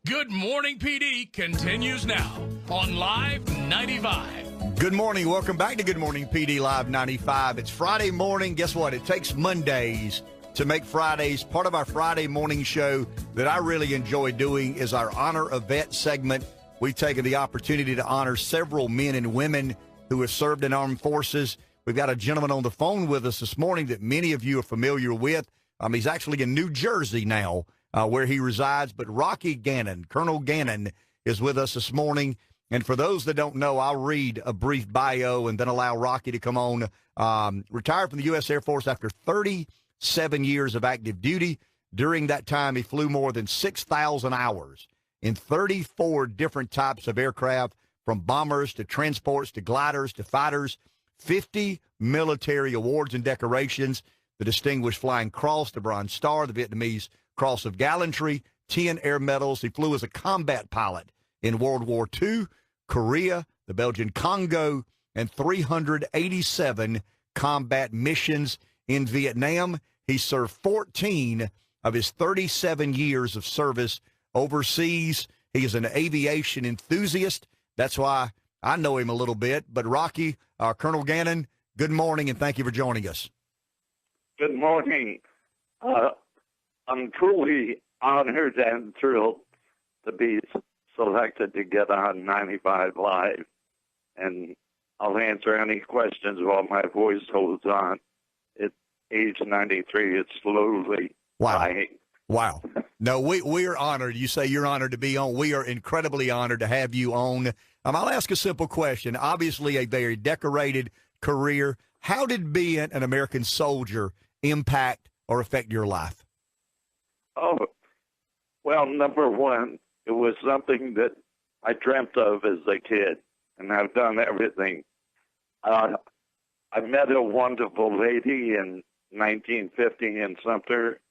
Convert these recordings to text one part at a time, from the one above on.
Good Morning PD continues now on Live 95. Good morning. Welcome back to Good Morning PD Live 95. It's Friday morning. Guess what? It takes Mondays to make Fridays. Part of our Friday morning show that I really enjoy doing is our Honor a Vet segment. We've taken the opportunity to honor several men and women who have served in armed forces. We've got a gentleman on the phone with us this morning that many of you are familiar with. He's actually in New Jersey now, where he resides. But Rocky Gannon, Colonel Gannon, is with us this morning. And for those that don't know, I'll read a brief bio and then allow Rocky to come on. Retired from the U.S. Air Force after 37 years of active duty. During that time, he flew more than 6,000 hours in 34 different types of aircraft, from bombers to transports to gliders to fighters, 50 military awards and decorations, the Distinguished Flying Cross, the Bronze Star, the Vietnamese Cross of Gallantry, 10 air medals. He flew as a combat pilot in World War II, Korea, the Belgian Congo, and 387 combat missions in Vietnam. He served 14 of his 37 years of service overseas. He is an aviation enthusiast. That's why I know him a little bit. But Rocky, Colonel Gannon, good morning, and thank you for joining us. Good morning. I'm truly honored and thrilled to be selected to get on 95 Live, and I'll answer any questions while my voice holds on. At age 93, it's slowly dying. Wow. No, we are honored. You say you're honored to be on. We are incredibly honored to have you on. I'll ask a simple question. Obviously, a very decorated career. How did being an American soldier impact or affect your life? Oh, well, number one, it was something that I dreamt of as a kid, and I've done everything. I met a wonderful lady in 1950 in Sumter,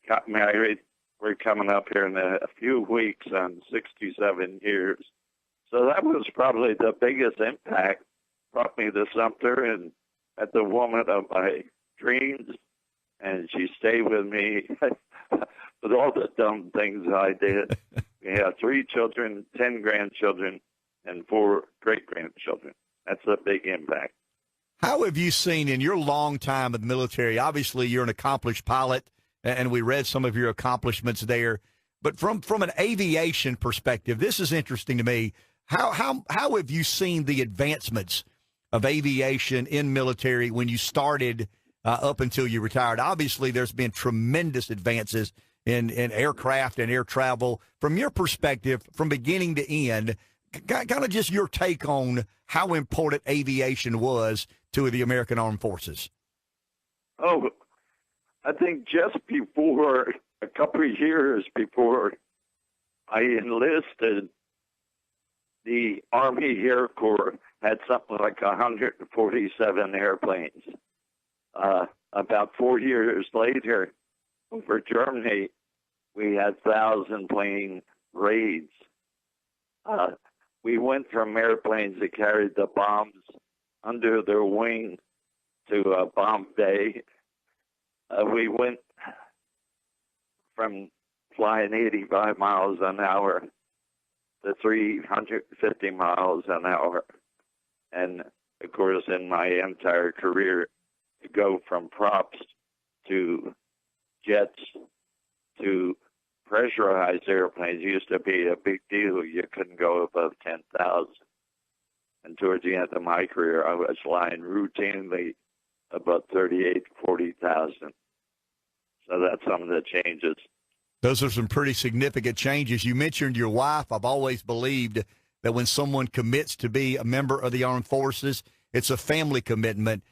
got married. We're coming up here in a few weeks on 67 years. So that was probably the biggest impact. Brought me to Sumter and met the woman of my dreams, and she stayed with me with all the dumb things I did. We have 3 children, 10 grandchildren, and 4 great-grandchildren. That's a big impact. How have you seen in your long time in the military? Obviously, you're an accomplished pilot, and we read some of your accomplishments there. But from an aviation perspective, this is interesting to me. How have you seen the advancements of aviation in military when you started up until you retired? Obviously, there's been tremendous advances in aircraft and air travel. From your perspective, from beginning to end, kind of just your take on how important aviation was to the American Armed Forces. Oh, I think just before, a couple of years before I enlisted, the Army Air Corps had something like 147 airplanes. About 4 years later, over Germany, we had 1,000-plane raids. We went from airplanes that carried the bombs under their wing to bomb bay. We went from flying 85 miles an hour to 350 miles an hour. And, of course, in my entire career, to go from props to jets to pressurized airplanes used to be a big deal. You couldn't go above 10,000. And towards the end of my career, I was flying routinely about 38,000 to 40,000. So that's some of the changes. Those are some pretty significant changes. You mentioned your wife. I've always believed that when someone commits to be a member of the armed forces, it's a family commitment.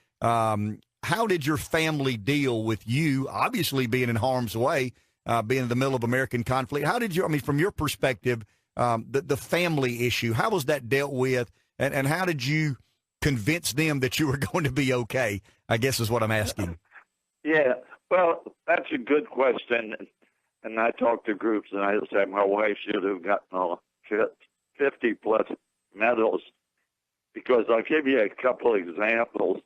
How did your family deal with you, obviously being in harm's way, being in the middle of American conflict? How did you, from your perspective, the family issue, how was that dealt with, and how did you convince them that you were going to be okay, I guess is what I'm asking. Yeah, well, that's a good question. And I talk to groups, and I say my wife should have gotten 50-plus medals, because I'll give you a couple examples.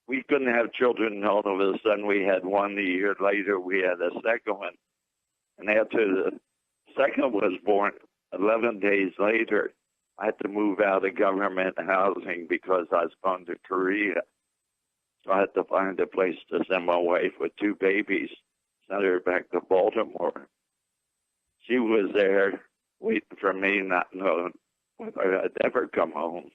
We couldn't have children, and all of a sudden we had one. A year later, we had a second one. And after the second was born 11 days later. I had to move out of government housing because I was going to Korea. So I had to find a place to send my wife with 2 babies, send her back to Baltimore. She was there waiting for me, not knowing whether I'd ever come home,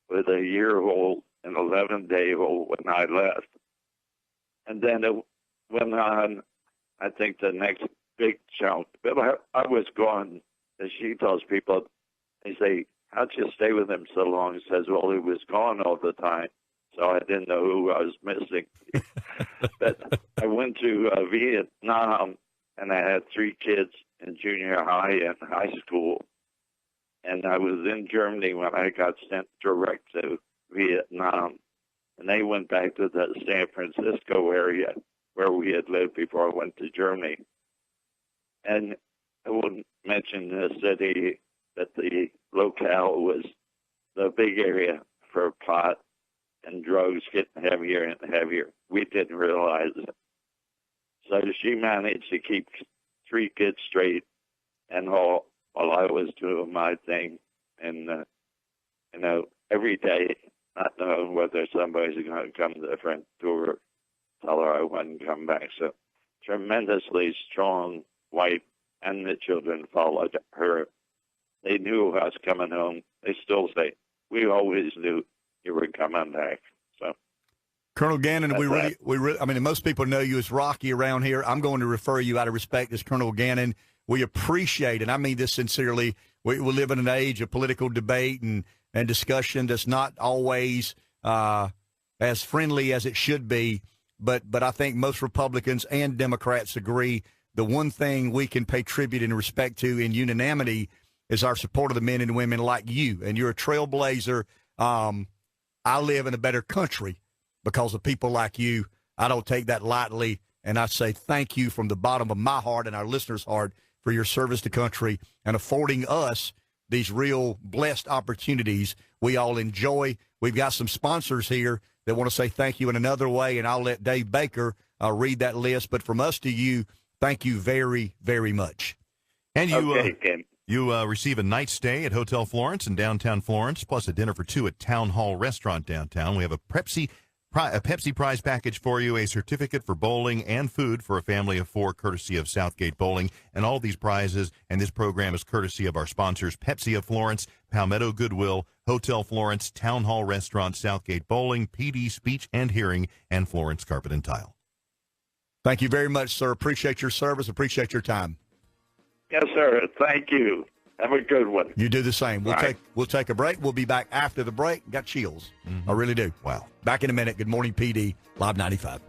with a year-old and 11-day-old when I left. And then it went on, I think, the next big chunk. But I was gone, as she tells people, they say, how'd you stay with him so long? He says, well, he was gone all the time, so I didn't know who I was missing. But I went to Vietnam, and I had 3 kids in junior high and high school. And I was in Germany when I got sent direct to Vietnam. And they went back to the San Francisco area where we had lived before I went to Germany. And I wouldn't mention the city, that the locale was the big area for pot and drugs getting heavier and heavier. We didn't realize it. So she managed to keep 3 kids straight and all while I was doing my thing. And, every day, not knowing whether somebody's going to come to the front door, tell her I wouldn't come back. So tremendously strong wife, and the children followed her. They knew I was coming home. They still say, we always knew you were coming back. So, Colonel Gannon, I mean, most people know you as Rocky around here. I'm going to refer you out of respect as Colonel Gannon. We appreciate, and I mean this sincerely, we live in an age of political debate and discussion that's not always as friendly as it should be. But I think most Republicans and Democrats agree the one thing we can pay tribute and respect to in unanimity is our support of the men and women like you. And you're a trailblazer. I live in a better country because of people like you. I don't take that lightly, and I say thank you from the bottom of my heart and our listeners' heart for your service to country and affording us these real blessed opportunities we all enjoy. We've got some sponsors here that want to say thank you in another way, and I'll let Dave Baker read that list. But from us to you, thank you very, very much. And you, okay, you receive a night stay at Hotel Florence in downtown Florence, plus a dinner for 2 at Town Hall Restaurant downtown. We have a Pepsi prize package for you, a certificate for bowling and food for a family of 4, courtesy of Southgate Bowling. And all these prizes and this program is courtesy of our sponsors, Pepsi of Florence, Palmetto Goodwill, Hotel Florence, Town Hall Restaurant, Southgate Bowling, PD Speech and Hearing, and Florence Carpet and Tile. Thank you very much, sir. Appreciate your service. Appreciate your time. Yes, sir. Thank you. Have a good one. You do the same. We'll take a break. We'll be back after the break. Got chills. I really do. Wow. Back in a minute. Good morning, PD, Live 95.